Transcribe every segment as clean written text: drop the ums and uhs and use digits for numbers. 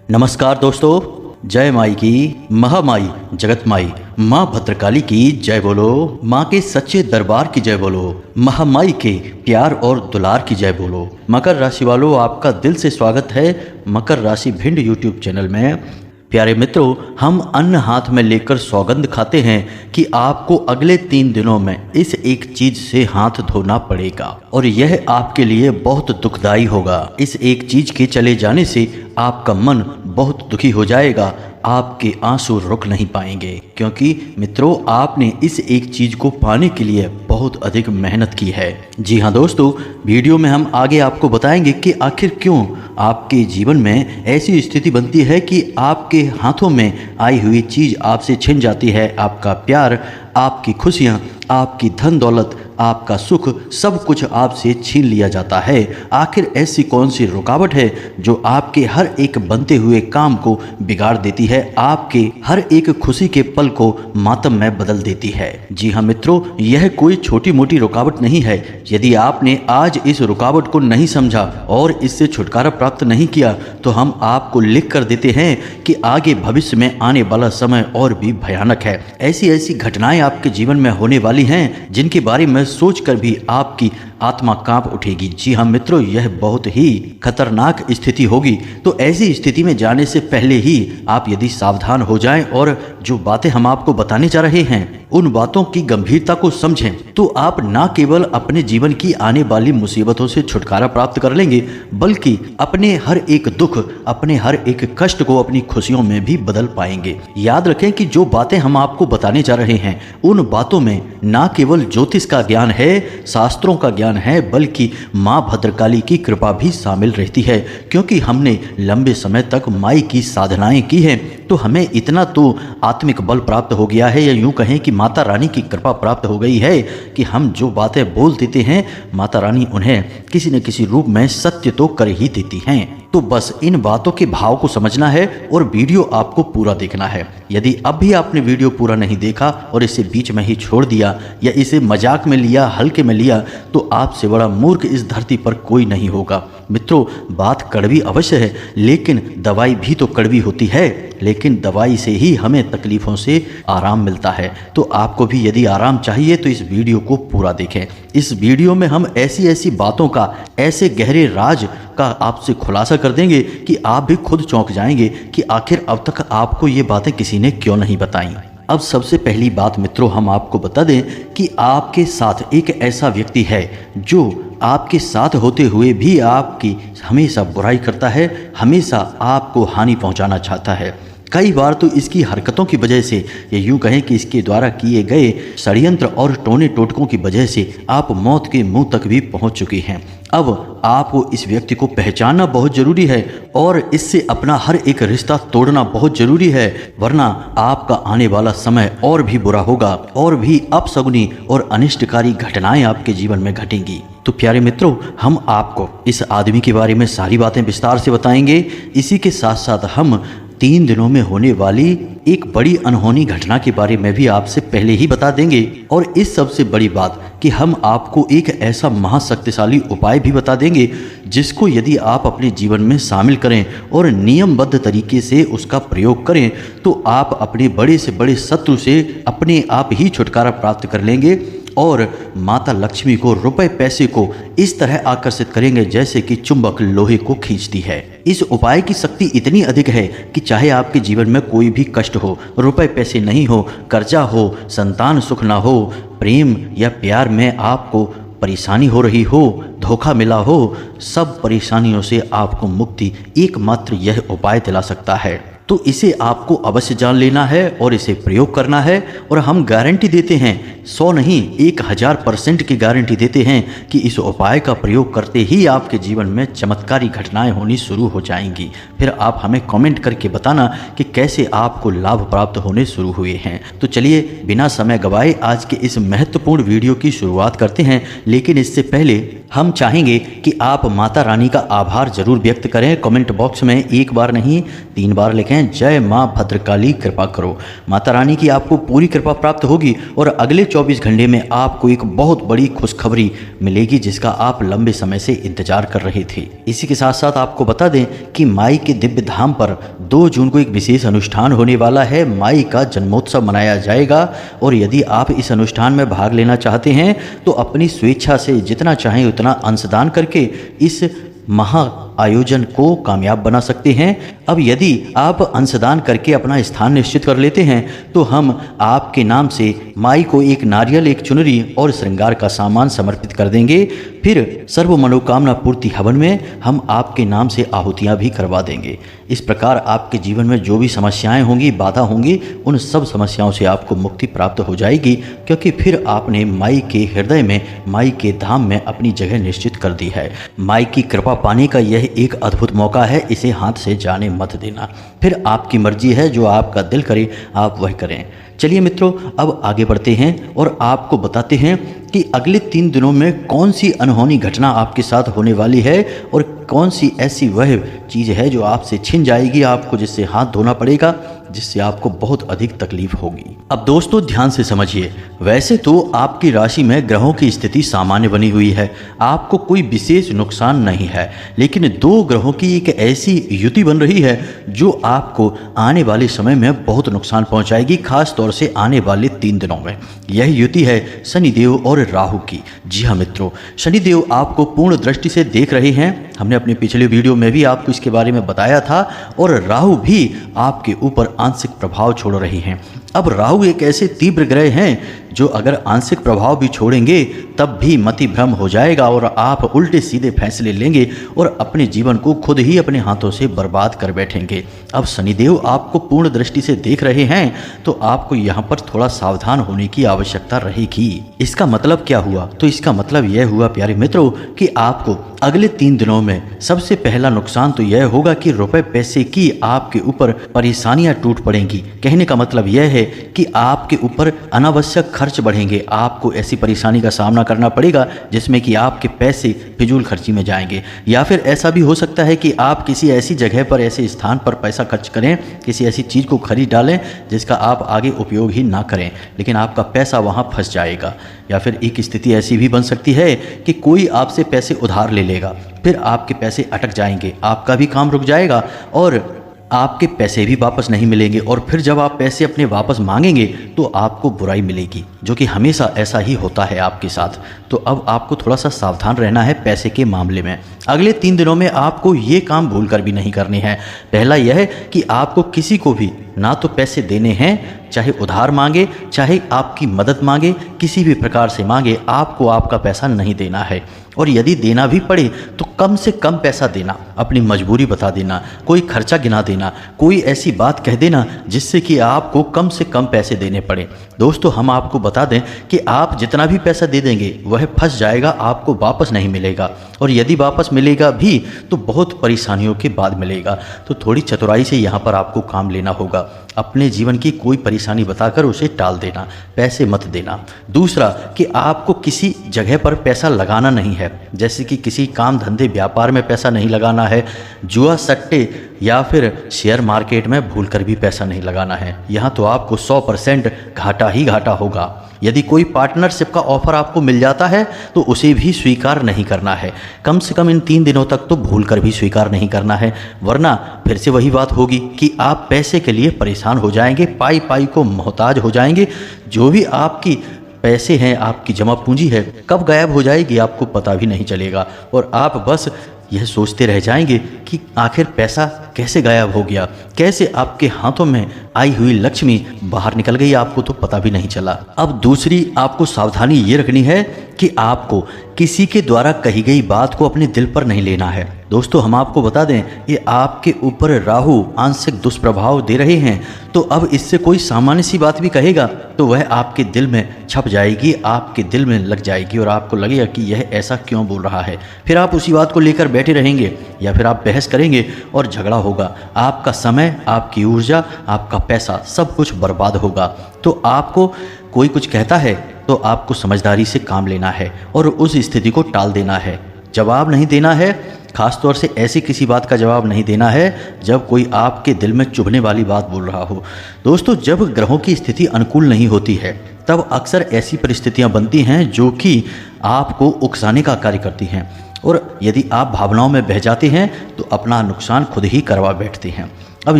नमस्कार दोस्तों, जय माई की, महामाई जगत माई माँ भद्रकाली की जय बोलो। माँ के सच्चे दरबार की जय बोलो। महामाई के प्यार और दुलार की जय बोलो। मकर राशि वालों, आपका दिल से स्वागत है मकर राशि भिंड यूट्यूब चैनल में। प्यारे मित्रों, हम अन्न हाथ में लेकर सौगंध खाते हैं कि आपको अगले 3 दिनों में इस एक चीज से हाथ धोना पड़ेगा और यह आपके लिए बहुत दुखदाई होगा। इस एक चीज के चले जाने से आपका मन बहुत दुखी हो जाएगा, आपके आंसू रुक नहीं पाएंगे, क्योंकि मित्रों आपने इस एक चीज को पाने के लिए बहुत अधिक मेहनत की है। जी हाँ दोस्तों, वीडियो में हम आगे आपको बताएंगे कि आखिर क्यों आपके जीवन में ऐसी स्थिति बनती है कि आपके हाथों में आई हुई चीज आपसे छिन जाती है। आपका प्यार, आपकी खुशियाँ, आपकी धन दौलत, आपका सुख, सब कुछ आपसे छीन लिया जाता है। आखिर ऐसी कौन सी रुकावट है जो आपके हर एक बनते हुए काम को बिगाड़ देती है, आपके हर एक खुशी के पल को मातम में बदल देती है? जी हाँ मित्रों, यह कोई छोटी मोटी रुकावट नहीं है। यदि आपने आज इस रुकावट को नहीं समझा और इससे छुटकारा प्राप्त नहीं किया तो हम आपको लिख कर देते हैं कि आगे भविष्य में आने वाला समय और भी भयानक है। ऐसी ऐसी घटनाएं आपके जीवन में होने वाली हैं जिनके बारे में सोचकर भी आपकी आत्मा कांप उठेगी। जी हाँ मित्रों, यह बहुत ही खतरनाक स्थिति होगी। तो ऐसी स्थिति में जाने से पहले ही आप यदि सावधान हो जाएं और जो बातें हम आपको बताने जा रहे हैं उन बातों की गंभीरता को समझें, तो आप ना केवल अपने जीवन की आने वाली मुसीबतों से छुटकारा प्राप्त कर लेंगे, बल्कि अपने हर एक दुख, अपने हर एक कष्ट को अपनी खुशियों में भी बदल पाएंगे। याद रखें कि जो बातें हम आपको बताने जा रहे हैं उन बातों में ना केवल ज्योतिष का ज्ञान है, शास्त्रों का ज्ञान है, बल्कि माँ भद्रकाली की कृपा भी शामिल रहती है। क्योंकि हमने लंबे समय तक माई की साधनाएं की हैं, तो हमें इतना तो आत्मिक बल प्राप्त हो गया है, या यूं कहें कि माता रानी की कृपा प्राप्त हो गई है कि हम जो बातें बोल देते हैं माता रानी उन्हें किसी न किसी रूप में सत्य तो कर ही देती हैं। तो बस इन बातों के भाव को समझना है और वीडियो आपको पूरा देखना है। यदि अब भी आपने वीडियो पूरा नहीं देखा और इसे बीच में ही छोड़ दिया या इसे मजाक में लिया, हल्के में लिया, तो आपसे बड़ा मूर्ख इस धरती पर कोई नहीं होगा। मित्रों, बात कड़वी अवश्य है, लेकिन दवाई भी तो कड़वी होती है। लेकिन दवाई से ही हमें तकलीफों से आराम मिलता है। तो आपको भी यदि आराम चाहिए तो इस वीडियो को पूरा देखें। इस वीडियो में हम ऐसी ऐसी बातों का, ऐसे गहरे राज का आपसे खुलासा कर देंगे कि आप भी खुद चौंक जाएंगे कि आखिर अब तक आपको ये बातें किसी ने क्यों नहीं बताई। अब सबसे पहली बात मित्रों, हम आपको बता दें कि आपके साथ एक ऐसा व्यक्ति है जो आपके साथ होते हुए भी आपकी हमेशा बुराई करता है, हमेशा आपको हानि पहुंचाना चाहता है। कई बार तो इसकी हरकतों की वजह से, या यूं कहें कि इसके द्वारा किए गए षड्यंत्र और टोने टोटकों की वजह से आप मौत के मुंह तक भी पहुंच चुकी हैं। अब आपको इस व्यक्ति को पहचानना बहुत जरूरी है और इससे अपना हर एक रिश्ता तोड़ना बहुत जरूरी है, वरना आपका आने वाला समय और भी बुरा होगा और भी अपशगुनी और अनिष्टकारी घटनाएं आपके जीवन में घटेंगी। तो प्यारे मित्रों, हम आपको इस आदमी के बारे में सारी बातें विस्तार से बताएंगे। इसी के साथ साथ हम 3 दिनों में होने वाली एक बड़ी अनहोनी घटना के बारे में भी आपसे पहले ही बता देंगे। और इस सबसे बड़ी बात कि हम आपको एक ऐसा महाशक्तिशाली उपाय भी बता देंगे जिसको यदि आप अपने जीवन में शामिल करें और नियमबद्ध तरीके से उसका प्रयोग करें तो आप अपने बड़े से बड़े शत्रु से अपने आप ही छुटकारा प्राप्त कर लेंगे और माता लक्ष्मी को, रुपए पैसे को इस तरह आकर्षित करेंगे जैसे कि चुंबक लोहे को खींचती है। इस उपाय की शक्ति इतनी अधिक है कि चाहे आपके जीवन में कोई भी कष्ट हो, रुपए पैसे नहीं हो, कर्जा हो, संतान सुख ना हो, प्रेम या प्यार में आपको परेशानी हो रही हो, धोखा मिला हो, सब परेशानियों से आपको मुक्ति एकमात्र यह उपाय दिला सकता है। तो इसे आपको अवश्य जान लेना है और इसे प्रयोग करना है। और हम गारंटी देते हैं, 100 नहीं 1000% की गारंटी देते हैं कि इस उपाय का प्रयोग करते ही आपके जीवन में चमत्कारी घटनाएं होनी शुरू हो जाएंगी। फिर आप हमें कमेंट करके बताना कि कैसे आपको लाभ प्राप्त होने शुरू हुए हैं। तो चलिए बिना समय गवाए आज के इस महत्वपूर्ण वीडियो की शुरुआत करते हैं। लेकिन इससे पहले हम चाहेंगे कि आप माता रानी का आभार जरूर व्यक्त करें। कमेंट बॉक्स में 1 बार नहीं 3 बार लिखें, जय माँ भद्रकाली कृपा करो। माता रानी की आपको पूरी कृपा प्राप्त होगी और अगले 24 घंटे में आपको एक बहुत बड़ी खुशखबरी मिलेगी जिसका आप लंबे समय से इंतजार कर रहे थे। इसी के साथ साथ आपको बता दें कि माई के दिव्य धाम पर 2 जून को एक विशेष अनुष्ठान होने वाला है। माई का जन्मोत्सव मनाया जाएगा और यदि आप इस अनुष्ठान में भाग लेना चाहते हैं तो अपनी स्वेच्छा से जितना चाहें उतना अंशदान करके इस महा आयोजन को कामयाब बना सकते हैं। अब यदि आप अंशदान करके अपना स्थान निश्चित कर लेते हैं तो हम आपके नाम से माई को एक नारियल, एक चुनरी और श्रृंगार का सामान समर्पित कर देंगे। फिर सर्व मनोकामना पूर्ति हवन में हम आपके नाम से आहुतियाँ भी करवा देंगे। इस प्रकार आपके जीवन में जो भी समस्याएं होंगी, बाधा होंगी, उन सब समस्याओं से आपको मुक्ति प्राप्त हो जाएगी, क्योंकि फिर आपने माई के हृदय में, माई के धाम में अपनी जगह निश्चित कर दी है। माई की कृपा पाने का यह एक अद्भुत मौका है, इसे हाथ से जाने मत देना। फिर आपकी मर्जी है, जो आपका दिल करे आप वह करें। चलिए मित्रों, अब आगे बढ़ते हैं और आपको बताते हैं कि अगले 3 दिनों में कौन सी अनहोनी घटना आपके साथ होने वाली है और कौन सी ऐसी वह चीज़ है जो आपसे छिन जाएगी, आपको जिससे हाथ धोना पड़ेगा, जिससे आपको बहुत अधिक तकलीफ होगी। अब दोस्तों ध्यान से समझिए, वैसे तो आपकी राशि में ग्रहों की स्थिति सामान्य बनी हुई है, आपको कोई विशेष नुकसान नहीं है, लेकिन 2 ग्रहों की एक ऐसी युति बन रही है जो आपको आने वाले समय में बहुत नुकसान पहुंचाएगी, खास तौर से आने वाले 3 दिनों में। यह युति है शनिदेव और राहु की। जी हाँ मित्रों, शनिदेव आपको पूर्ण दृष्टि से देख रहे हैं, हमने अपने पिछले वीडियो में भी आपको इसके बारे में बताया था, और राहु भी आपके ऊपर आंशिक प्रभाव छोड़ रहे हैं। अब राहु एक ऐसे तीव्र ग्रह हैं जो अगर आंशिक प्रभाव भी छोड़ेंगे तब भी मति भ्रम हो जाएगा और आप उल्टे सीधे फैसले लेंगे और अपने जीवन को खुद ही अपने हाथों से बर्बाद कर बैठेंगे। अब शनिदेव आपको पूर्ण दृष्टि से देख रहे हैं तो आपको यहाँ पर थोड़ा सावधान होने की आवश्यकता रहेगी। इसका मतलब क्या हुआ? तो इसका मतलब यह हुआ प्यारे मित्रों कि आपको अगले 3 दिनों में सबसे पहला नुकसान तो यह होगा कि रुपए पैसे की आपके ऊपर परेशानियां टूट पड़ेंगी। कहने का मतलब यह है कि आपके ऊपर अनावश्यक खर्च बढ़ेंगे, आपको ऐसी परेशानी का सामना करना पड़ेगा जिसमें कि आपके पैसे फिजूल खर्ची में जाएंगे। या फिर ऐसा भी हो सकता है कि आप किसी ऐसी जगह पर, ऐसे स्थान पर पैसा खर्च करें, किसी ऐसी चीज़ को खरीद डालें जिसका आप आगे उपयोग ही ना करें, लेकिन आपका पैसा वहाँ फंस जाएगा। या फिर एक स्थिति ऐसी भी बन सकती है कि कोई आपसे पैसे उधार ले लेगा, फिर आपके पैसे अटक जाएंगे, आपका भी काम रुक जाएगा और आपके पैसे भी वापस नहीं मिलेंगे, और फिर जब आप पैसे अपने वापस मांगेंगे तो आपको बुराई मिलेगी, जो कि हमेशा ऐसा ही होता है आपके साथ। तो अब आपको थोड़ा सा सावधान रहना है पैसे के मामले में। अगले 3 दिनों में आपको ये काम भूलकर भी नहीं करने हैं। पहला यह है कि आपको किसी को भी ना तो पैसे देने हैं, चाहे उधार मांगे, चाहे आपकी मदद मांगे, किसी भी प्रकार से मांगे, आपको आपका पैसा नहीं देना है। और यदि देना भी पड़े तो कम से कम पैसा देना, अपनी मजबूरी बता देना, कोई खर्चा गिना देना, कोई ऐसी बात कह देना जिससे कि आपको कम से कम पैसे देने पड़े। दोस्तों हम आपको बता दें कि आप जितना भी पैसा दे देंगे वह फंस जाएगा, आपको वापस नहीं मिलेगा, और यदि वापस मिलेगा भी तो बहुत परेशानियों के बाद मिलेगा। तो थोड़ी चतुराई से यहाँ पर आपको काम लेना होगा। अपने जीवन की कोई परेशानी बताकर उसे टाल देना, पैसे मत देना। दूसरा कि आपको किसी जगह पर पैसा लगाना नहीं है, जैसे कि किसी काम धंधे व्यापार में पैसा नहीं लगाना है, जुआ सट्टे या फिर शेयर मार्केट में भूलकर भी पैसा नहीं लगाना है। यहाँ तो आपको 100% घाटा ही घाटा होगा। यदि कोई पार्टनरशिप का ऑफर आपको मिल जाता है तो उसे भी स्वीकार नहीं करना है, कम से कम इन 3 दिनों तक तो भूलकर भी स्वीकार नहीं करना है, वरना फिर से वही बात होगी कि आप पैसे के लिए परेशान हो जाएंगे, पाई पाई को मोहताज हो जाएंगे। जो भी आपकी पैसे हैं, आपकी जमा पूंजी है, कब गायब हो जाएगी आपको पता भी नहीं चलेगा, और आप बस यह सोचते रह जाएंगे कि आखिर पैसा कैसे गायब हो गया, कैसे आपके हाथों में आई हुई लक्ष्मी बाहर निकल गई, आपको तो पता भी नहीं चला। अब दूसरी आपको सावधानी ये रखनी है कि आपको किसी के द्वारा कही गई बात को अपने दिल पर नहीं लेना है। दोस्तों हम आपको बता दें ये आपके ऊपर राहु आंशिक दुष्प्रभाव दे रहे हैं, तो अब इससे कोई सामान्य सी बात भी कहेगा तो वह आपके दिल में छप जाएगी, आपके दिल में लग जाएगी और आपको लगेगा कि यह ऐसा क्यों बोल रहा है। फिर आप उसी बात को लेकर बैठे रहेंगे या फिर आप बहस करेंगे और झगड़ा होगा। आपका समय, आपकी ऊर्जा, आपका पैसा सब कुछ बर्बाद होगा। तो आपको कोई कुछ कहता है तो आपको समझदारी से काम लेना है और उस स्थिति को टाल देना है। जवाब नहीं देना है, खास तौर से ऐसी किसी बात का जवाब नहीं देना है जब कोई आपके दिल में चुभने वाली बात बोल रहा हो। दोस्तों जब ग्रहों की स्थिति अनुकूल नहीं होती है तब अक्सर ऐसी परिस्थितियां बनती हैं जो कि आपको उकसाने का कार्य करती हैं, और यदि आप भावनाओं में बह जाते हैं तो अपना नुकसान खुद ही करवा बैठते हैं। अब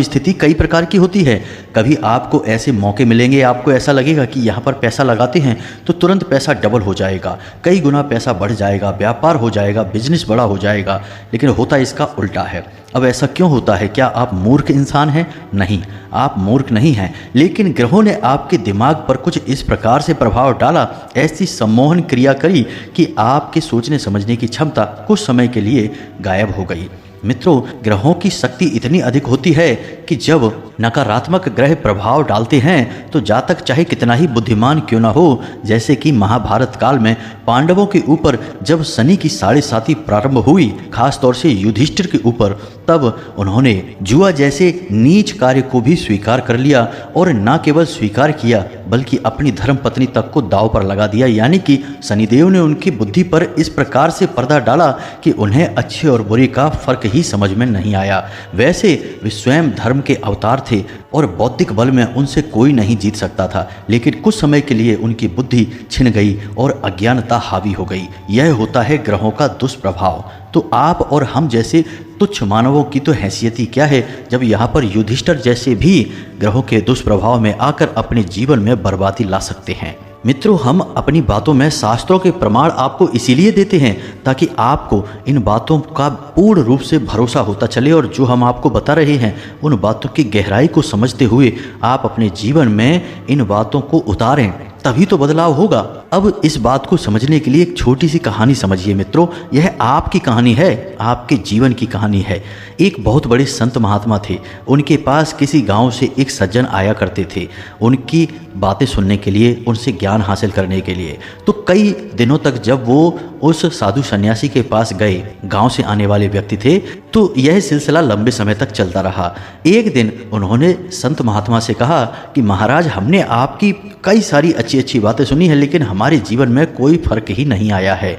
स्थिति कई प्रकार की होती है। कभी आपको ऐसे मौके मिलेंगे, आपको ऐसा लगेगा कि यहाँ पर पैसा लगाते हैं तो तुरंत पैसा डबल हो जाएगा, कई गुना पैसा बढ़ जाएगा, व्यापार हो जाएगा, बिजनेस बड़ा हो जाएगा, लेकिन होता इसका उल्टा है। अब ऐसा क्यों होता है? क्या आप मूर्ख इंसान हैं? नहीं, आप मूर्ख नहीं हैं, लेकिन ग्रहों ने आपके दिमाग पर कुछ इस प्रकार से प्रभाव डाला, ऐसी सम्मोहन क्रिया करी कि आपके सोचने समझने की क्षमता कुछ समय के लिए गायब हो गई। मित्रों, ग्रहों की शक्ति इतनी अधिक होती है कि जब नकारात्मक ग्रह प्रभाव डालते हैं तो जातक चाहे कितना ही बुद्धिमान क्यों ना हो, जैसे कि महाभारत काल में पांडवों के ऊपर जब शनि की 7.5 प्रारंभ हुई, खासतौर से युधिष्ठिर के ऊपर, तब उन्होंने जुआ जैसे नीच कार्य को भी स्वीकार कर लिया, और न केवल स्वीकार किया बल्कि अपनी धर्मपत्नी तक को दांव पर लगा दिया। यानी कि शनिदेव ने उनकी बुद्धि पर इस प्रकार से पर्दा डाला कि उन्हें अच्छे और बुरे का फर्क ही समझ में नहीं आया। वैसे वे स्वयं धर्म के अवतार थे और बौद्धिक बल में उनसे कोई नहीं जीत सकता था, लेकिन कुछ समय के लिए उनकी बुद्धि छिन गई और अज्ञानता हावी हो गई। यह होता है ग्रहों का दुष्प्रभाव। तो आप और हम जैसे तुच्छ मानवों की तो हैसियत ही क्या है, जब यहाँ पर युधिष्ठिर जैसे भी ग्रहों के दुष्प्रभाव में आकर अपने जीवन में बर्बादी ला सकते हैं। मित्रों, हम अपनी बातों में शास्त्रों के प्रमाण आपको इसीलिए देते हैं ताकि आपको इन बातों का पूर्ण रूप से भरोसा होता चले, और जो हम आपको बता रहे हैं उन बातों की गहराई को समझते हुए आप अपने जीवन में इन बातों को उतारें, तभी तो बदलाव होगा। अब इस बात को समझने के लिए एक छोटी सी कहानी समझिए मित्रों। यह आपकी कहानी है, आपके जीवन की कहानी है। एक बहुत बड़े संत महात्मा थे। उनके पास किसी गांव से एक सज्जन आया करते थे, उनकी बातें सुनने के लिए, उनसे ज्ञान हासिल करने के लिए। तो कई दिनों तक जब वो उस साधु सन्यासी के पास गए, गांव से आने वाले व्यक्ति थे, तो यह सिलसिला लंबे समय तक चलता रहा। एक दिन उन्होंने संत महात्मा से कहा कि महाराज, हमने आपकी कई सारी अच्छी अच्छी बातें सुनी है, लेकिन हमारे जीवन में कोई फर्क ही नहीं आया है।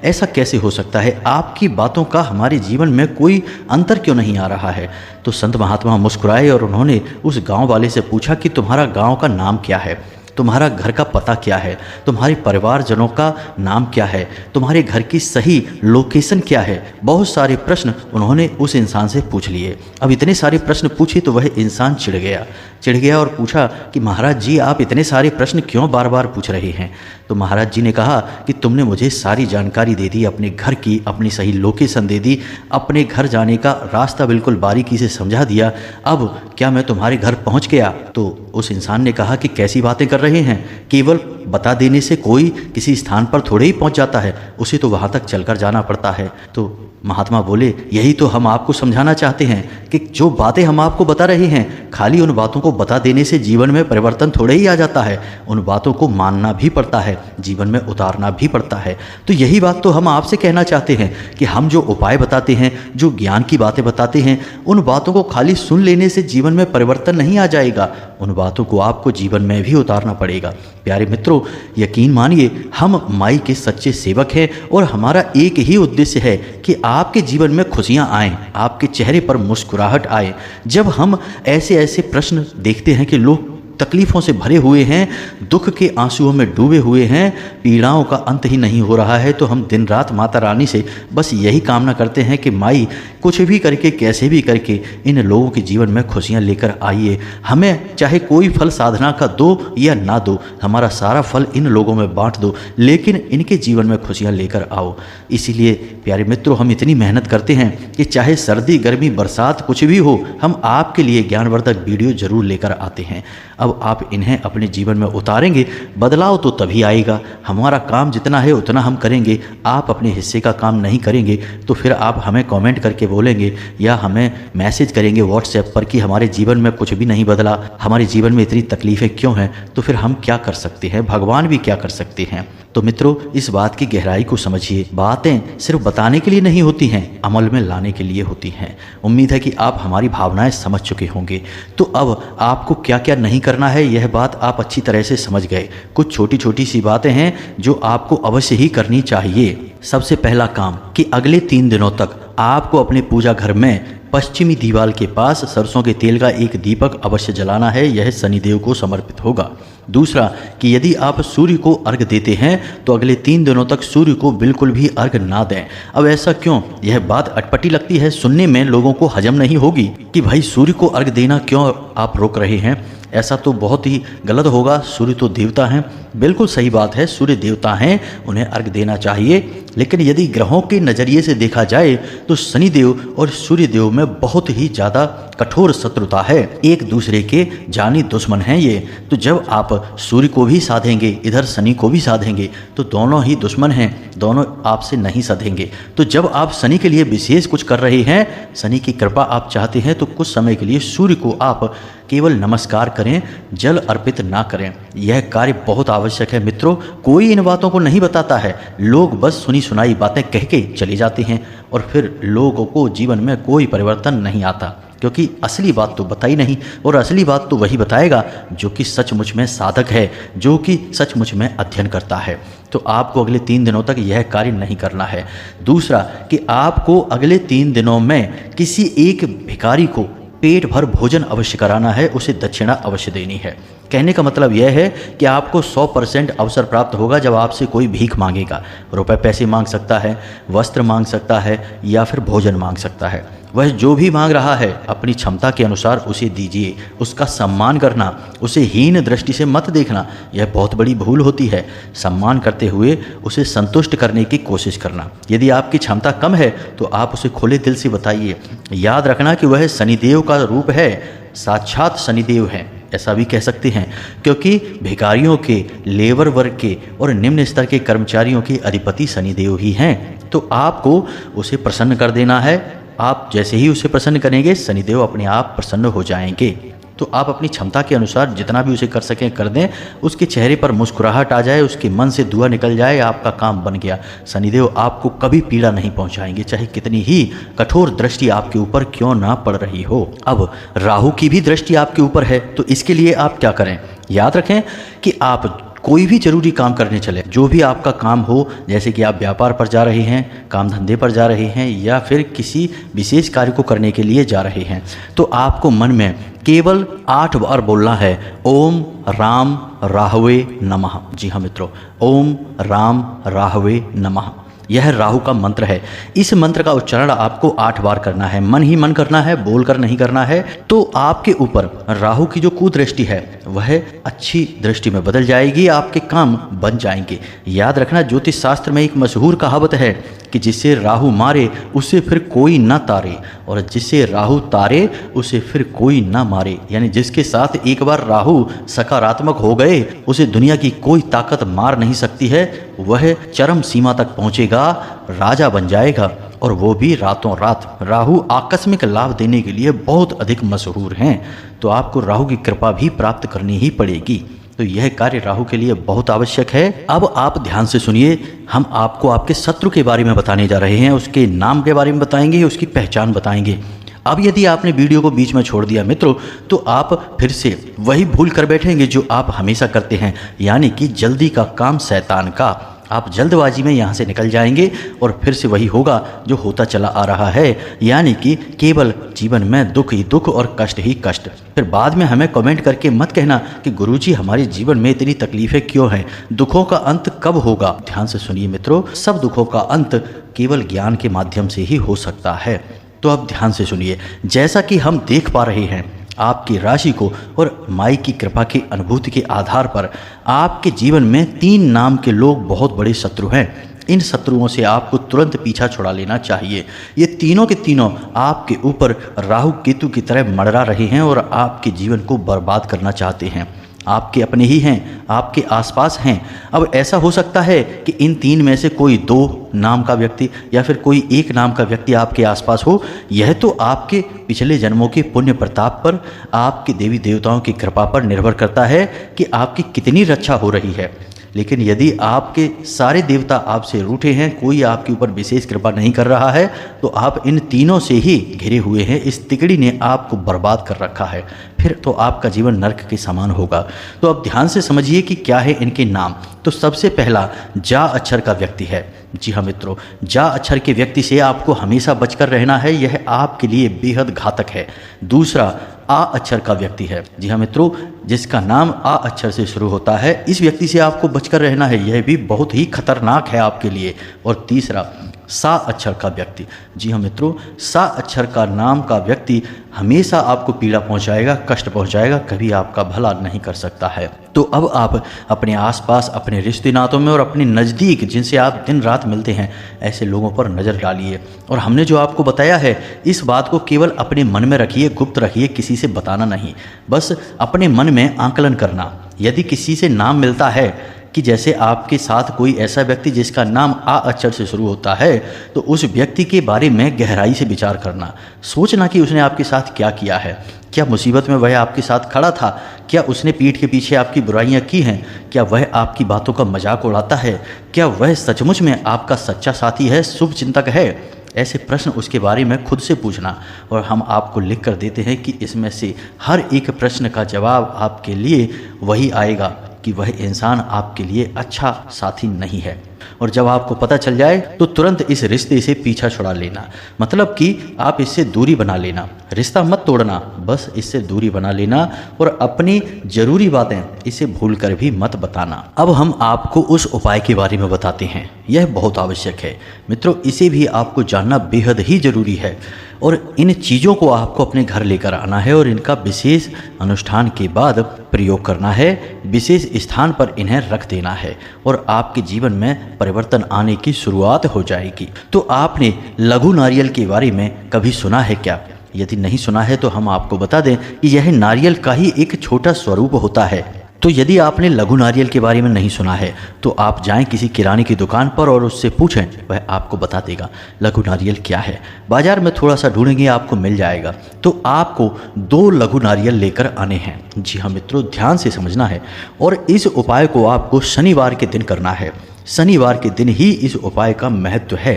ऐसा कैसे हो सकता है? आपकी बातों का हमारे जीवन में कोई अंतर क्यों नहीं आ रहा है? तो संत महात्मा मुस्कुराए और उन्होंने उस गांव वाले से पूछा कि तुम्हारा गांव का नाम क्या है, तुम्हारा घर का पता क्या है, तुम्हारे परिवारजनों का नाम क्या है, तुम्हारे घर की सही लोकेशन क्या है। बहुत सारे प्रश्न उन्होंने उस इंसान से पूछ लिए। अब इतने सारे प्रश्न पूछे तो वह इंसान चिढ़ गया और पूछा कि महाराज जी, आप इतने सारे प्रश्न क्यों बार बार पूछ रहे हैं? तो महाराज जी ने कहा कि तुमने मुझे सारी जानकारी दे दी, अपने घर की अपनी सही लोकेशन दे दी, अपने घर जाने का रास्ता बिल्कुल बारीकी से समझा दिया। अब क्या मैं तुम्हारे घर पहुंच गया? तो उस इंसान ने कहा कि कैसी बातें कर रहे हैं, केवल बता देने से कोई किसी स्थान पर थोड़े ही पहुंच जाता है, उसे तो वहां तक चलकर जाना पड़ता है। तो महात्मा बोले, यही तो हम आपको समझाना चाहते हैं कि जो बातें हम आपको बता रहे हैं, खाली उन बातों को बता देने से जीवन में परिवर्तन थोड़े ही आ जाता है। उन बातों को मानना भी पड़ता है, जीवन में उतारना भी पड़ता है। तो यही बात तो हम आपसे कहना चाहते हैं कि हम जो उपाय बताते हैं, जो ज्ञान की बातें बताते हैं, उन बातों को खाली सुन लेने से जीवन में परिवर्तन नहीं आ जाएगा, उन बातों को आपको जीवन में भी उतारना पड़ेगा। प्यारे मित्रों, यकीन मानिए, हम माई के सच्चे सेवक हैं और हमारा एक ही उद्देश्य है कि आपके जीवन में खुशियां आएं, आपके चेहरे पर मुस्कुराहट आए। जब हम ऐसे ऐसे प्रश्न देखते हैं कि लोग तकलीफ़ों से भरे हुए हैं, दुख के आंसुओं में डूबे हुए हैं, पीड़ाओं का अंत ही नहीं हो रहा है, तो हम दिन रात माता रानी से बस यही कामना करते हैं कि माई कुछ भी करके, कैसे भी करके इन लोगों के जीवन में खुशियां लेकर आइए। हमें चाहे कोई फल साधना का दो या ना दो, हमारा सारा फल इन लोगों में बांट दो, लेकिन इनके जीवन में खुशियां लेकर आओ। इसीलिए प्यारे मित्रों, हम इतनी मेहनत करते हैं कि चाहे सर्दी गर्मी बरसात कुछ भी हो, हम आपके लिए ज्ञानवर्धक वीडियो जरूर लेकर आते हैं। अब आप इन्हें अपने जीवन में उतारेंगे, बदलाव तो तभी आएगा। हमारा काम जितना है उतना हम करेंगे, आप अपने हिस्से का काम नहीं करेंगे तो फिर आप हमें कमेंट करके बोलेंगे या हमें मैसेज करेंगे व्हाट्सएप पर कि हमारे जीवन में कुछ भी नहीं बदला, हमारे जीवन में इतनी तकलीफ़ें क्यों हैं। तो फिर हम क्या कर सकते हैं, भगवान भी क्या कर सकते हैं। तो मित्रों, इस बात की गहराई को समझिए। बातें सिर्फ बताने के लिए नहीं होती हैं, अमल में लाने के लिए होती हैं। उम्मीद है कि आप हमारी भावनाएं समझ चुके होंगे। तो अब आपको क्या क्या नहीं करना है, यह बात आप अच्छी तरह से समझ गए। कुछ छोटी छोटी सी बातें हैं जो आपको अवश्य ही करनी चाहिए। सबसे पहला काम कि अगले 3 दिनों तक आपको अपने पूजा घर में पश्चिमी दीवार के पास सरसों के तेल का एक दीपक अवश्य जलाना है। यह शनिदेव को समर्पित होगा। दूसरा कि यदि आप सूर्य को अर्घ देते हैं तो अगले 3 दिनों तक सूर्य को बिल्कुल भी अर्घ ना दें। अब ऐसा क्यों? यह बात अटपटी लगती है, सुनने में लोगों को हजम नहीं होगी कि भाई सूर्य को अर्घ देना क्यों आप रोक रहे हैं, ऐसा तो बहुत ही गलत होगा। सूर्य तो देवता हैं। बिल्कुल सही बात है, सूर्य देवता हैं, उन्हें अर्घ देना चाहिए। लेकिन यदि ग्रहों के नज़रिए से देखा जाए तो शनिदेव और सूर्यदेव में बहुत ही ज़्यादा कठोर शत्रुता है, एक दूसरे के जानी दुश्मन हैं ये। तो जब आप सूर्य को भी साधेंगे, इधर शनि को भी साधेंगे, तो दोनों ही दुश्मन हैं, दोनों आपसे नहीं सधेंगे। तो जब आप शनि के लिए विशेष कुछ कर रहे हैं, शनि की कृपा आप चाहते हैं, तो कुछ समय के लिए सूर्य को आप केवल नमस्कार करें, जल अर्पित ना करें। यह कार्य बहुत आवश्यक है मित्रों। कोई इन बातों को नहीं बताता है, लोग बस सुनी सुनाई बातें कह के चले जाते हैं और फिर लोगों को जीवन में कोई परिवर्तन नहीं आता, क्योंकि असली बात तो बताई नहीं। और असली बात तो वही बताएगा जो कि सचमुच में साधक है, जो कि सचमुच में अध्ययन करता है। तो आपको अगले 3 दिनों तक यह कार्य नहीं करना है। दूसरा कि आपको अगले 3 दिनों में किसी एक भिखारी को पेट भर भोजन अवश्य कराना है, उसे दक्षिणा अवश्य देनी है। कहने का मतलब यह है कि आपको 100% अवसर प्राप्त होगा जब आपसे कोई भीख मांगेगा। रुपए पैसे मांग सकता है, वस्त्र मांग सकता है, या फिर भोजन मांग सकता है। वह जो भी मांग रहा है अपनी क्षमता के अनुसार उसे दीजिए। उसका सम्मान करना, उसे हीन दृष्टि से मत देखना, यह बहुत बड़ी भूल होती है। सम्मान करते हुए उसे संतुष्ट करने की कोशिश करना। यदि आपकी क्षमता कम है तो आप उसे खुले दिल से बताइए। याद रखना कि वह शनिदेव का रूप है, साक्षात शनिदेव है, ऐसा भी कह सकते हैं, क्योंकि भिखारियों के, लेबर वर्ग के और निम्न स्तर के कर्मचारियों के अधिपति शनिदेव ही हैं। तो आपको उसे प्रसन्न कर देना है। आप जैसे ही उसे प्रसन्न करेंगे, शनिदेव अपने आप प्रसन्न हो जाएंगे। तो आप अपनी क्षमता के अनुसार जितना भी उसे कर सकें कर दें। उसके चेहरे पर मुस्कुराहट आ जाए, उसके मन से धुआं निकल जाए, आपका काम बन गया। शनिदेव आपको कभी पीड़ा नहीं पहुंचाएंगे, चाहे कितनी ही कठोर दृष्टि आपके ऊपर क्यों ना पड़ रही हो। अब राहु की भी दृष्टि आपके ऊपर है, तो इसके लिए आप क्या करें? याद रखें कि आप कोई भी जरूरी काम करने चले, जो भी आपका काम हो, जैसे कि आप व्यापार पर जा रहे हैं, काम धंधे पर जा रहे हैं, या फिर किसी विशेष कार्य को करने के लिए जा रहे हैं, तो आपको मन में केवल 8 बार बोलना है, ओम राम राहवे नमः। जी हाँ मित्रों, ओम राम राहवे नमः। यह राहु का मंत्र है। इस मंत्र का उच्चारण आपको 8 बार करना है, मन ही मन करना है, बोलकर नहीं करना है। तो आपके ऊपर राहु की जो कुदृष्टि है वह अच्छी दृष्टि में बदल जाएगी, आपके काम बन जाएंगे। याद रखना, ज्योतिष शास्त्र में एक मशहूर कहावत है कि जिसे राहु मारे उसे फिर कोई ना तारे, और जिसे राहु तारे उसे फिर कोई ना मारे। यानी जिसके साथ एक बार राहु सकारात्मक हो गए, उसे दुनिया की कोई ताकत मार नहीं सकती है। वह चरम सीमा तक पहुंचेगा, राजा बन जाएगा, और वो भी रातों रात। राहु आकस्मिक लाभ देने के लिए बहुत अधिक मशहूर हैं। तो आपको राहु की कृपा भी प्राप्त करनी ही पड़ेगी। तो यह कार्य राहु के लिए बहुत आवश्यक है। अब आप ध्यान से सुनिए, हम आपको आपके शत्रु के बारे में बताने जा रहे हैं, उसके नाम के बारे में बताएंगे, उसकी पहचान बताएंगे। अब यदि आपने वीडियो को बीच में छोड़ दिया मित्रों, तो आप फिर से वही भूल कर बैठेंगे जो आप हमेशा करते हैं, यानी कि जल्दी का काम शैतान का। आप जल्दबाजी में यहाँ से निकल जाएंगे और फिर से वही होगा जो होता चला आ रहा है, यानी कि केवल जीवन में दुख ही दुख और कष्ट ही कष्ट। फिर बाद में हमें कमेंट करके मत कहना कि गुरुजी हमारे जीवन में इतनी तकलीफें क्यों हैं, दुखों का अंत कब होगा। ध्यान से सुनिए मित्रों, सब दुखों का अंत केवल ज्ञान के माध्यम से ही हो सकता है। तो अब ध्यान से सुनिए, जैसा कि हम देख पा रहे हैं आपकी राशि को और माई की कृपा की अनुभूति के आधार पर आपके जीवन में 3 नाम के लोग बहुत बड़े शत्रु हैं। इन शत्रुओं से आपको तुरंत पीछा छुड़ा लेना चाहिए। ये तीनों के तीनों आपके ऊपर राहु केतु की तरह मंडरा रहे हैं और आपके जीवन को बर्बाद करना चाहते हैं। आपके अपने ही हैं, आपके आसपास हैं। अब ऐसा हो सकता है कि इन 3 में से कोई 2 नाम का व्यक्ति या फिर कोई 1 नाम का व्यक्ति आपके आसपास हो। यह तो आपके पिछले जन्मों के पुण्य प्रताप पर, आपके देवी देवताओं की कृपा पर निर्भर करता है कि आपकी कितनी रक्षा हो रही है। लेकिन यदि आपके सारे देवता आपसे रूठे हैं, कोई आपके ऊपर विशेष कृपा नहीं कर रहा है, तो आप इन तीनों से ही घिरे हुए हैं। इस तिकड़ी ने आपको बर्बाद कर रखा है, फिर तो आपका जीवन नर्क के समान होगा। तो अब ध्यान से समझिए कि क्या है इनके नाम। तो सबसे पहला जा अक्षर का व्यक्ति है। जी हाँ मित्रों, जा अक्षर के व्यक्ति से आपको हमेशा बचकर रहना है, यह आपके लिए बेहद घातक है। दूसरा, आ अक्षर का व्यक्ति है। जी हाँ मित्रों, जिसका नाम आ अक्षर से शुरू होता है, इस व्यक्ति से आपको बचकर रहना है, यह भी बहुत ही खतरनाक है आपके लिए। और तीसरा, सा अक्षर का व्यक्ति। जी हाँ मित्रों, सा अक्षर का नाम का व्यक्ति हमेशा आपको पीड़ा पहुंचाएगा, कष्ट पहुंचाएगा, कभी आपका भला नहीं कर सकता है। तो अब आप अपने आसपास, अपने रिश्ते नातों में और अपने नज़दीक जिनसे आप दिन रात मिलते हैं, ऐसे लोगों पर नज़र डालिए। और हमने जो आपको बताया है, इस बात को केवल अपने मन में रखिए, गुप्त रखिए, किसी से बताना नहीं, बस अपने मन में आंकलन करना। यदि किसी से नाम मिलता है कि जैसे आपके साथ कोई ऐसा व्यक्ति जिसका नाम आ अक्षर से शुरू होता है, तो उस व्यक्ति के बारे में गहराई से विचार करना, सोचना कि उसने आपके साथ क्या किया है, क्या मुसीबत में वह आपके साथ खड़ा था, क्या उसने पीठ के पीछे आपकी बुराइयां की हैं, क्या वह आपकी बातों का मजाक उड़ाता है, क्या वह सचमुच में आपका सच्चा साथी है, शुभ चिंतक है। ऐसे प्रश्न उसके बारे में खुद से पूछना, और हम आपको लिख कर देते हैं कि इसमें से हर एक प्रश्न का जवाब आपके लिए वही आएगा कि वह इंसान आपके लिए अच्छा साथी नहीं है। और जब आपको पता चल जाए तो तुरंत इस रिश्ते से पीछा छुड़ा लेना, मतलब कि आप इससे दूरी बना लेना। रिश्ता मत तोड़ना, बस इससे दूरी बना लेना, और अपनी ज़रूरी बातें इसे भूल कर भी मत बताना। अब हम आपको उस उपाय के बारे में बताते हैं, यह बहुत आवश्यक है मित्रों, इसे भी आपको जानना बेहद ही ज़रूरी है। और इन चीज़ों को आपको अपने घर लेकर आना है और इनका विशेष अनुष्ठान के बाद प्रयोग करना है, विशेष स्थान पर इन्हें रख देना है, और आपके जीवन में परिवर्तन आने की शुरुआत हो जाएगी। तो आपने लघु नारियल के बारे में कभी सुना है क्या? यदि नहीं सुना है तो हम आपको बता दें कि यह नारियल का ही एक छोटा स्वरूप होता है। तो यदि आपने लघु नारियल के बारे में नहीं सुना है तो आप जाएं किसी किराने की दुकान पर और उससे पूछें, वह आपको बता देगा लघु नारियल क्या है। बाजार में थोड़ा सा ढूंढेंगे, आपको मिल जाएगा। तो आपको 2 लघु नारियल लेकर आने हैं। जी हाँ मित्रों, ध्यान से समझना है, और इस उपाय को आपको शनिवार के दिन करना है। शनिवार के दिन ही इस उपाय का महत्व है।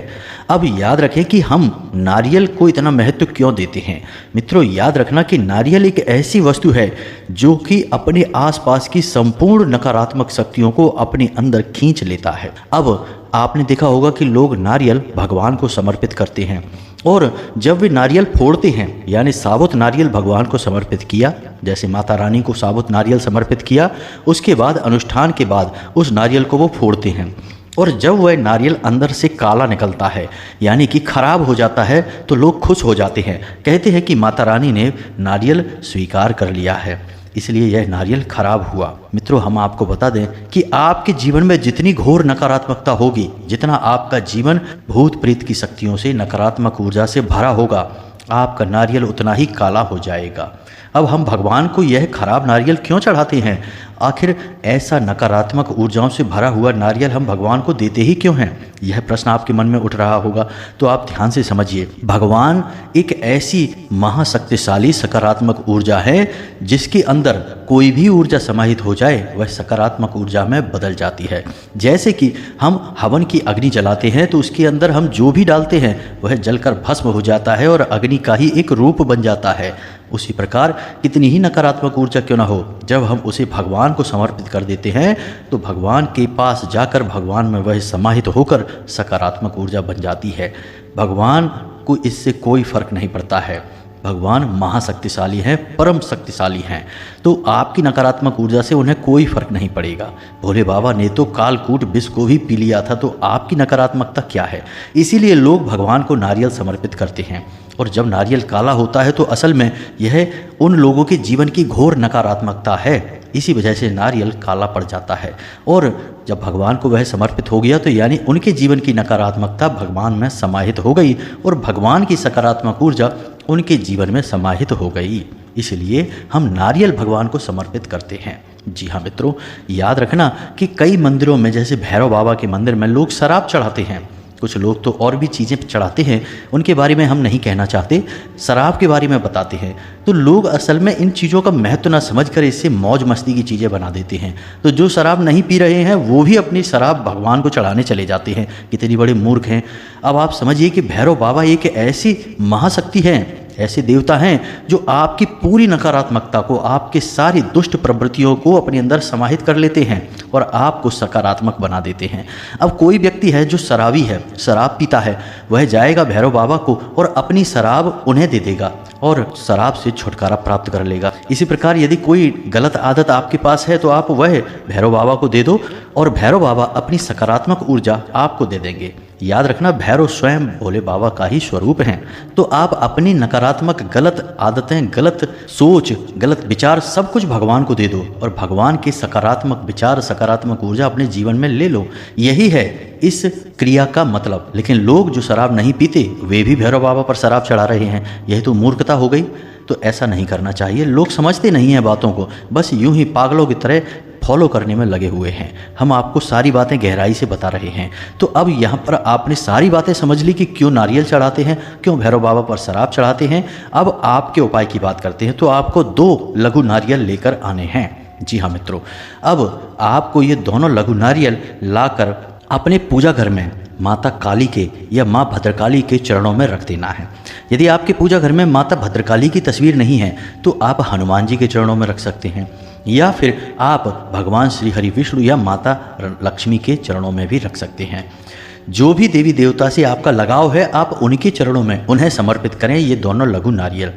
अब याद रखें कि हम नारियल को इतना महत्व क्यों देते हैं। मित्रों, याद रखना कि नारियल एक ऐसी वस्तु है जो कि अपने आसपास की संपूर्ण नकारात्मक शक्तियों को अपने अंदर खींच लेता है। अब आपने देखा होगा कि लोग नारियल भगवान को समर्पित करते हैं, और जब वे नारियल फोड़ते हैं, यानी साबुत नारियल भगवान को समर्पित किया, जैसे माता रानी को साबुत नारियल समर्पित किया, उसके बाद अनुष्ठान के बाद उस नारियल को वो फोड़ते हैं, और जब वह नारियल अंदर से काला निकलता है, यानी कि खराब हो जाता है, तो लोग खुश हो जाते हैं, कहते हैं कि माता रानी ने नारियल स्वीकार कर लिया है, इसलिए यह नारियल खराब हुआ। मित्रों, हम आपको बता दें कि आपके जीवन में जितनी घोर नकारात्मकता होगी, जितना आपका जीवन भूत प्रेत की शक्तियों से, नकारात्मक ऊर्जा से भरा होगा, आपका नारियल उतना ही काला हो जाएगा। अब हम भगवान को यह खराब नारियल क्यों चढ़ाते हैं? आखिर ऐसा नकारात्मक ऊर्जाओं से भरा हुआ नारियल हम भगवान को देते ही क्यों हैं? यह प्रश्न आपके मन में उठ रहा होगा, तो आप ध्यान से समझिए। भगवान एक ऐसी महाशक्तिशाली सकारात्मक ऊर्जा है जिसके अंदर कोई भी ऊर्जा समाहित हो जाए वह सकारात्मक ऊर्जा में बदल जाती है। जैसे कि हम हवन की अग्नि जलाते हैं तो उसके अंदर हम जो भी डालते हैं वह जलकर भस्म हो जाता है और अग्नि का ही एक रूप बन जाता है। उसी प्रकार कितनी ही नकारात्मक ऊर्जा क्यों ना हो, जब हम उसे भगवान को समर्पित कर देते हैं तो भगवान के पास जाकर भगवान में वह समाहित होकर सकारात्मक ऊर्जा बन जाती है। भगवान को इससे कोई फर्क नहीं पड़ता है। भगवान महाशक्तिशाली हैं, परम शक्तिशाली हैं, तो आपकी नकारात्मक ऊर्जा से उन्हें कोई फर्क नहीं पड़ेगा। भोले बाबा ने तो कालकूट विष को भी पी लिया था, तो आपकी नकारात्मकता क्या है? इसीलिए लोग भगवान को नारियल समर्पित करते हैं, और जब नारियल काला होता है तो असल में यह उन लोगों के जीवन की घोर नकारात्मकता है। इसी वजह से नारियल काला पड़ जाता है, और जब भगवान को वह समर्पित हो गया तो यानी उनके जीवन की नकारात्मकता भगवान में समाहित हो गई और भगवान की सकारात्मक ऊर्जा उनके जीवन में समाहित हो गई। इसलिए हम नारियल भगवान को समर्पित करते हैं। जी हाँ मित्रों, याद रखना कि कई मंदिरों में, जैसे भैरव बाबा के मंदिर में, लोग शराब चढ़ाते हैं। कुछ लोग तो और भी चीज़ें चढ़ाते हैं, उनके बारे में हम नहीं कहना चाहते, शराब के बारे में बताते हैं। तो लोग असल में इन चीज़ों का महत्व ना समझकर इससे मौज मस्ती की चीज़ें बना देते हैं। तो जो शराब नहीं पी रहे हैं वो भी अपनी शराब भगवान को चढ़ाने चले जाते हैं। कितनी बड़े मूर्ख हैं। अब आप समझिए कि भैरव बाबा एक ऐसी महाशक्ति है, ऐसे देवता हैं जो आपकी पूरी नकारात्मकता को, आपके सारी दुष्ट प्रवृत्तियों को अपने अंदर समाहित कर लेते हैं और आपको सकारात्मक बना देते हैं। अब कोई व्यक्ति है जो शराबी है, शराब पीता है, वह जाएगा भैरव बाबा को और अपनी शराब उन्हें दे देगा और शराब से छुटकारा प्राप्त कर लेगा। इसी प्रकार यदि कोई गलत आदत आपके पास है तो आप वह भैरव बाबा को दे दो और भैरव बाबा अपनी सकारात्मक ऊर्जा आपको दे देंगे। याद रखना, भैरव स्वयं भोले बाबा का ही स्वरूप हैं। तो आप अपनी नकारात्मक गलत आदतें, गलत सोच, गलत विचार सब कुछ भगवान को दे दो और भगवान के सकारात्मक विचार, सकारात्मक ऊर्जा अपने जीवन में ले लो। यही है इस क्रिया का मतलब। लेकिन लोग जो शराब नहीं पीते वे भी भैरव बाबा पर शराब चढ़ा रहे हैं, यही तो मूर्खता हो गई। तो ऐसा नहीं करना चाहिए। लोग समझते नहीं हैं बातों को, बस यूं ही पागलों की तरह फॉलो करने में लगे हुए हैं। हम आपको सारी बातें गहराई से बता रहे हैं। तो अब यहाँ पर आपने सारी बातें समझ ली कि क्यों नारियल चढ़ाते हैं, क्यों भैरव बाबा पर शराब चढ़ाते हैं। अब आपके उपाय की बात करते हैं। तो आपको 2 लघु नारियल लेकर आने हैं। जी हाँ मित्रों, अब आपको ये दोनों लघु नारियल लाकर अपने पूजा घर में माता काली के या माँ भद्रकाली के चरणों में रख देना है। यदि आपके पूजा घर में माता भद्रकाली की तस्वीर नहीं है तो आप हनुमान जी के चरणों में रख सकते हैं या फिर आप भगवान श्री हरि विष्णु या माता लक्ष्मी के चरणों में भी रख सकते हैं। जो भी देवी देवता से आपका लगाव है आप उनके चरणों में उन्हें समर्पित करें ये दोनों लघु नारियल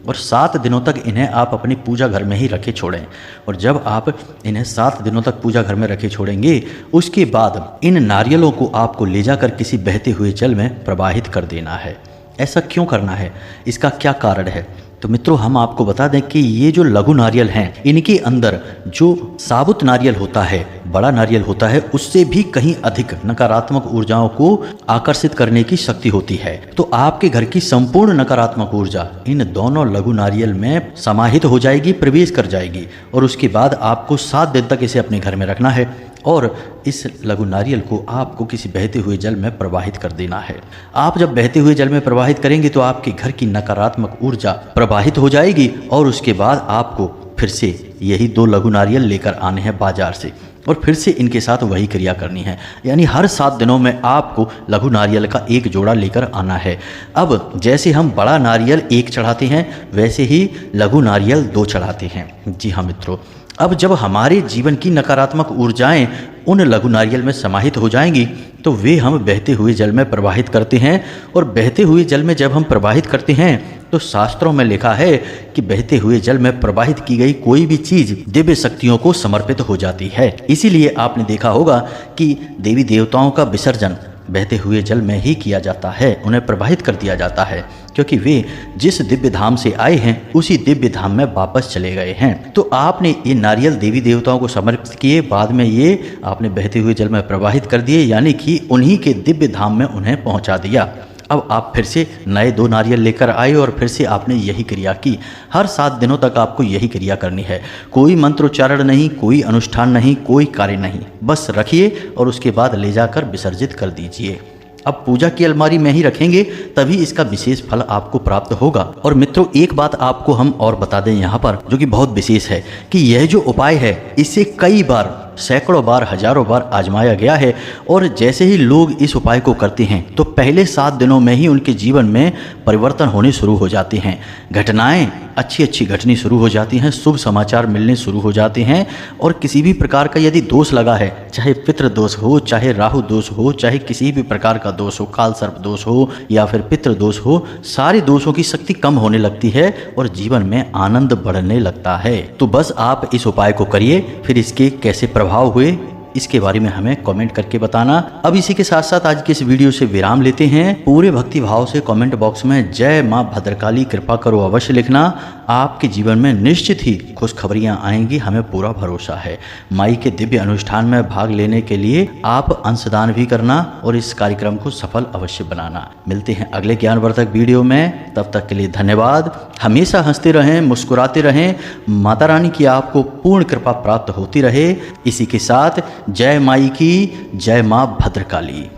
और 7 दिनों तक इन्हें आप अपनी पूजा घर में ही रखे छोड़ें। और जब आप इन्हें 7 दिनों तक पूजा घर में रखे छोड़ेंगे उसके बाद इन नारियलों को आपको ले जाकर किसी बहते हुए जल में प्रवाहित कर देना है। ऐसा क्यों करना है, इसका क्या कारण है? तो मित्रों हम आपको बता दें कि ये जो लघु नारियल हैं इनके अंदर जो साबुत नारियल होता है, बड़ा नारियल होता है, उससे भी कहीं अधिक नकारात्मक ऊर्जाओं को आकर्षित करने की शक्ति होती है। तो आपके घर की संपूर्ण नकारात्मक ऊर्जा इन दोनों लघु नारियल में समाहित हो जाएगी, प्रवेश कर जाएगी और उसके बाद आपको 7 दिन तक इसे अपने घर में रखना है और इस लघु नारियल को आपको किसी बहते हुए जल में प्रवाहित कर देना है। आप जब बहते हुए जल में प्रवाहित करेंगे तो आपके घर की नकारात्मक ऊर्जा प्रवाहित हो जाएगी और उसके बाद आपको फिर से यही 2 लघु नारियल लेकर आने हैं बाजार से और फिर से इनके साथ वही क्रिया करनी है। यानी हर 7 दिनों में आपको लघु नारियल का 1 जोड़ा लेकर आना है। अब जैसे हम बड़ा नारियल 1 चढ़ाते हैं वैसे ही लघु नारियल 2 चढ़ाते हैं। जी हाँ मित्रों, अब जब हमारे जीवन की नकारात्मक ऊर्जाएं उन लघु नारियल में समाहित हो जाएंगी तो वे हम बहते हुए जल में प्रवाहित करते हैं और बहते हुए जल में जब हम प्रवाहित करते हैं तो शास्त्रों में लिखा है कि बहते हुए जल में प्रवाहित की गई कोई भी चीज दिव्य शक्तियों को समर्पित हो जाती है। इसीलिए आपने देखा होगा कि देवी देवताओं का विसर्जन बहते हुए जल में ही किया जाता है, उन्हें प्रवाहित कर दिया जाता है क्योंकि वे जिस दिव्य धाम से आए हैं उसी दिव्य धाम में वापस चले गए हैं। तो आपने ये नारियल देवी देवताओं को समर्पित किए, बाद में ये आपने बहते हुए जल में प्रवाहित कर दिए, यानी कि उन्हीं के दिव्य धाम में उन्हें पहुंचा दिया। अब आप फिर से नए 2 नारियल लेकर आए और फिर से आपने यही क्रिया की। हर 7 दिनों तक आपको यही क्रिया करनी है। कोई मंत्रोच्चारण नहीं, कोई अनुष्ठान नहीं, कोई कार्य नहीं, बस रखिए और उसके बाद ले जाकर विसर्जित कर दीजिए। अब पूजा की अलमारी में ही रखेंगे तभी इसका विशेष फल आपको प्राप्त होगा। और मित्रों एक बात आपको हम और बता दें यहाँ पर जो कि बहुत विशेष है कि यह जो उपाय है इसे कई बार, सैकड़ों बार, हजारों बार आजमाया गया है और जैसे ही लोग इस उपाय को करते हैं तो पहले 7 दिनों में ही उनके जीवन में परिवर्तन होने शुरू हो जाते हैं। घटनाएं अच्छी घटनी शुरू हो जाती हैं, शुभ समाचार मिलने शुरू हो जाते हैं और किसी भी प्रकार का यदि दोष लगा है, चाहे पितृ दोष हो, चाहे राहु दोष हो, चाहे किसी भी प्रकार का दोष हो, काल सर्प दोष हो या फिर पितृ दोष हो, सारे दोषों की शक्ति कम होने लगती है और जीवन में आनंद बढ़ने लगता है। तो बस आप इस उपाय को करिए, फिर इसके कैसे प्रभाव हुए इसके बारे में हमें कमेंट करके बताना। अब इसी के साथ साथ आज के इस वीडियो से विराम लेते हैं। पूरे भक्ति भाव से कमेंट बॉक्स में जय मां भद्रकाली कृपा करो अवश्य लिखना। आपके जीवन में निश्चित ही खुशखबरियां आएंगी, हमें पूरा भरोसा है। माई के दिव्य अनुष्ठान में भाग लेने के लिए आप अंशदान भी करना और इस कार्यक्रम को सफल अवश्य बनाना। मिलते हैं अगले ज्ञानवर्धक वीडियो में, तब तक के लिए धन्यवाद। हमेशा हंसते रहें, मुस्कुराते रहें, माता रानी की आपको पूर्ण कृपा प्राप्त होती रहे। इसी के साथ जय माई की, जय मां भद्रकाली।